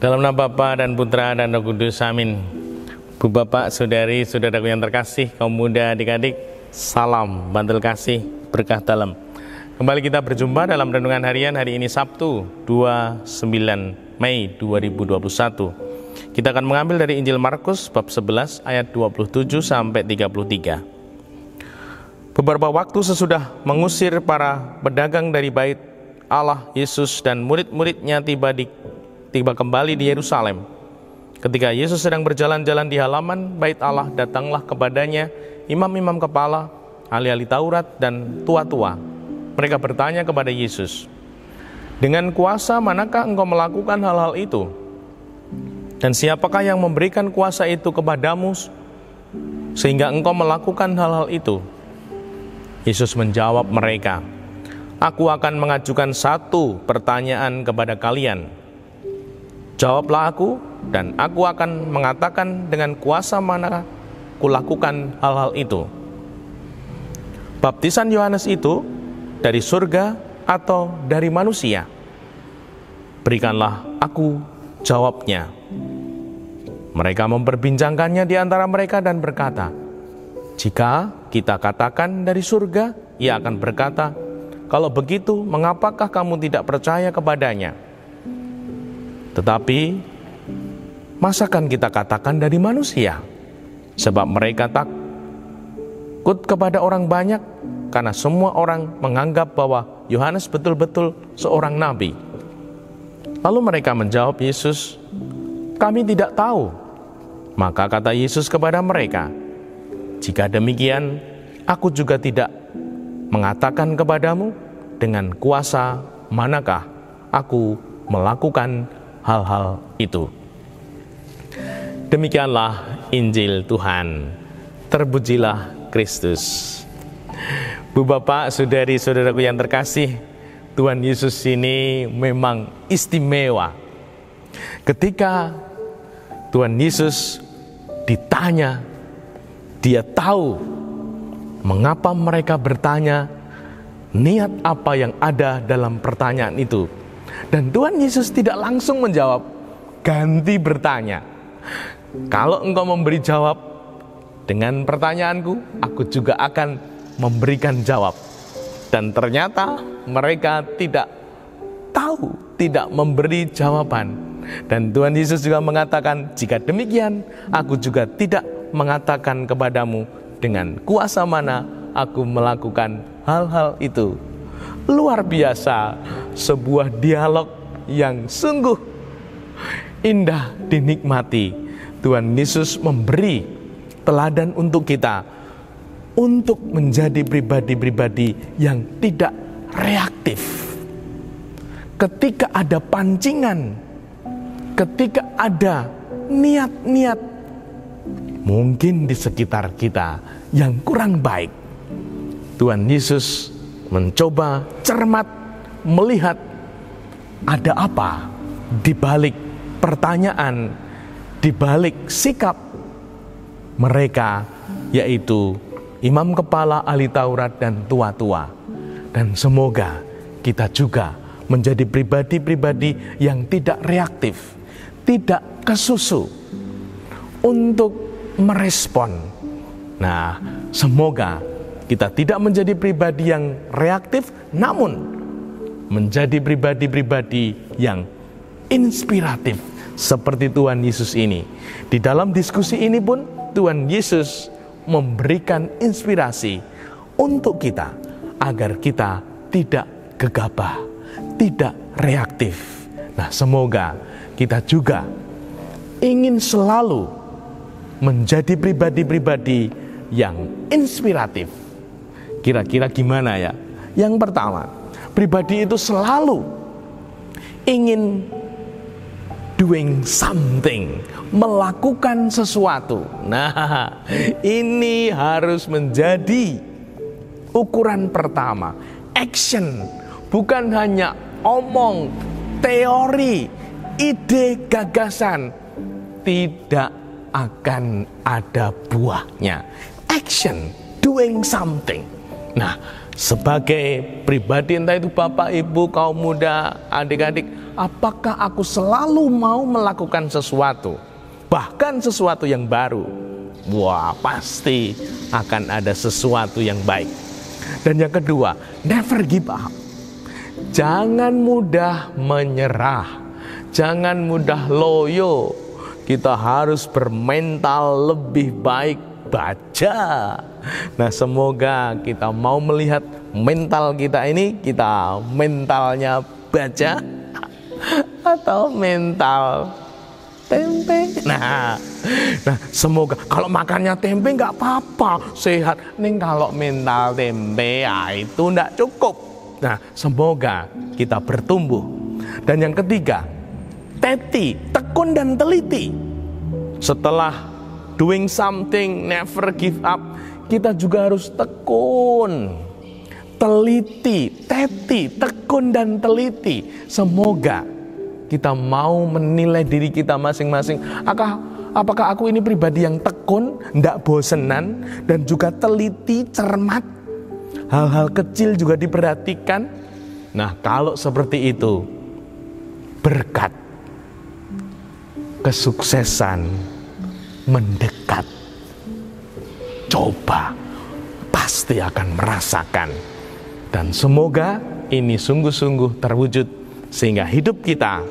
Dalam nama Bapa dan Putra dan Roh Kudus, amin. Bu Bapak, Saudari, Saudaraku yang terkasih, kaum muda, adik-adik, salam bantal kasih, berkah dalam. Kembali kita berjumpa dalam renungan harian hari ini Sabtu 29 Mei 2021. Kita akan mengambil dari Injil Markus bab 11 ayat 27 sampai 33. Beberapa waktu sesudah mengusir para pedagang dari bait Allah, Yesus dan murid-muridnya tiba kembali di Yerusalem. Ketika Yesus sedang berjalan-jalan di halaman bait Allah, datanglah kepadanya imam-imam kepala, ahli-ahli Taurat dan tua-tua. Mereka bertanya kepada Yesus, "Dengan kuasa manakah engkau melakukan hal-hal itu? Dan siapakah yang memberikan kuasa itu kepadamu sehingga engkau melakukan hal-hal itu?" Yesus menjawab mereka, "Aku akan mengajukan satu pertanyaan kepada kalian. Jawablah aku, dan aku akan mengatakan dengan kuasa mana kulakukan hal-hal itu. Baptisan Yohanes itu dari surga atau dari manusia? Berikanlah aku jawabnya." Mereka memperbincangkannya di antara mereka dan berkata, "Jika kita katakan dari surga, ia akan berkata, 'Kalau begitu, mengapakah kamu tidak percaya kepadanya?' Tetapi, masakan kita katakan dari manusia? Sebab mereka takut kepada orang banyak, karena semua orang menganggap bahwa Yohanes betul-betul seorang nabi." Lalu mereka menjawab Yesus, "Kami tidak tahu." Maka kata Yesus kepada mereka, "Jika demikian, aku juga tidak mengatakan kepadamu dengan kuasa manakah aku melakukan hal-hal itu." Demikianlah Injil Tuhan. Terpujilah Kristus. Bu Bapak, Saudari, Saudaraku yang terkasih, Tuhan Yesus ini memang istimewa. Ketika Tuhan Yesus ditanya, Dia tahu mengapa mereka bertanya, niat apa yang ada dalam pertanyaan itu. Dan Tuhan Yesus tidak langsung menjawab, ganti bertanya. "Kalau engkau memberi jawab dengan pertanyaanku, aku juga akan memberikan jawab." Dan ternyata mereka tidak tahu, tidak memberi jawaban. Dan Tuhan Yesus juga mengatakan, "Jika demikian, aku juga tidak mengatakan kepadamu dengan kuasa mana aku melakukan hal-hal itu." Luar biasa, sebuah dialog yang sungguh indah dinikmati. Tuhan Yesus memberi teladan untuk kita, untuk menjadi pribadi-pribadi yang tidak reaktif. Ketika ada pancingan, ketika ada niat-niat mungkin di sekitar kita yang kurang baik, Tuhan Yesus mencoba cermat melihat ada apa di balik pertanyaan, di balik sikap mereka, yaitu imam kepala, ahli Taurat dan tua-tua. Dan semoga kita juga menjadi pribadi-pribadi yang tidak reaktif, tidak kesusu untuk merespon. Nah, semoga kita tidak menjadi pribadi yang reaktif, namun menjadi pribadi-pribadi yang inspiratif seperti Tuhan Yesus ini. Di dalam diskusi ini pun Tuhan Yesus memberikan inspirasi untuk kita agar kita tidak gegabah, tidak reaktif. Nah, semoga kita juga ingin selalu menjadi pribadi-pribadi yang inspiratif. Kira-kira gimana ya? Yang pertama, pribadi itu selalu ingin doing something, melakukan sesuatu. Nah, ini harus menjadi ukuran pertama. Action, bukan hanya omong, teori, ide, gagasan. Tidak akan ada buahnya. Action, doing something. Nah, sebagai pribadi, entah itu Bapak, Ibu, kaum muda, adik-adik, apakah aku selalu mau melakukan sesuatu, bahkan sesuatu yang baru? Wah, pasti akan ada sesuatu yang baik. Dan yang kedua, never give up. Jangan mudah menyerah, jangan mudah loyo. Kita harus bermental lebih baik baja. Nah, semoga kita mau melihat mental kita ini, kita mentalnya baja atau mental tempe. Nah, semoga kalau makannya tempe nggak apa-apa, sehat. Nih kalau mental tempe ya itu nggak cukup. Nah, semoga kita bertumbuh. Dan yang ketiga, tekun dan teliti. Setelah doing something, never give up, kita juga harus tekun, teliti, tekun dan teliti. Semoga kita mau menilai diri kita masing-masing. Apakah aku ini pribadi yang tekun, tidak bosenan, dan juga teliti, cermat. Hal-hal kecil juga diperhatikan. Nah, kalau seperti itu, berkat kesuksesan mendekat. Coba, pasti akan merasakan. Dan semoga ini sungguh-sungguh terwujud, sehingga hidup kita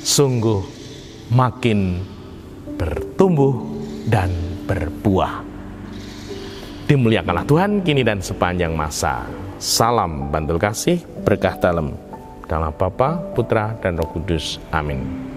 sungguh makin bertumbuh dan berbuah. Dimuliakanlah Tuhan kini dan sepanjang masa. Salam bantul kasih, berkah dalam Bapa, Putra, dan Roh Kudus. Amin.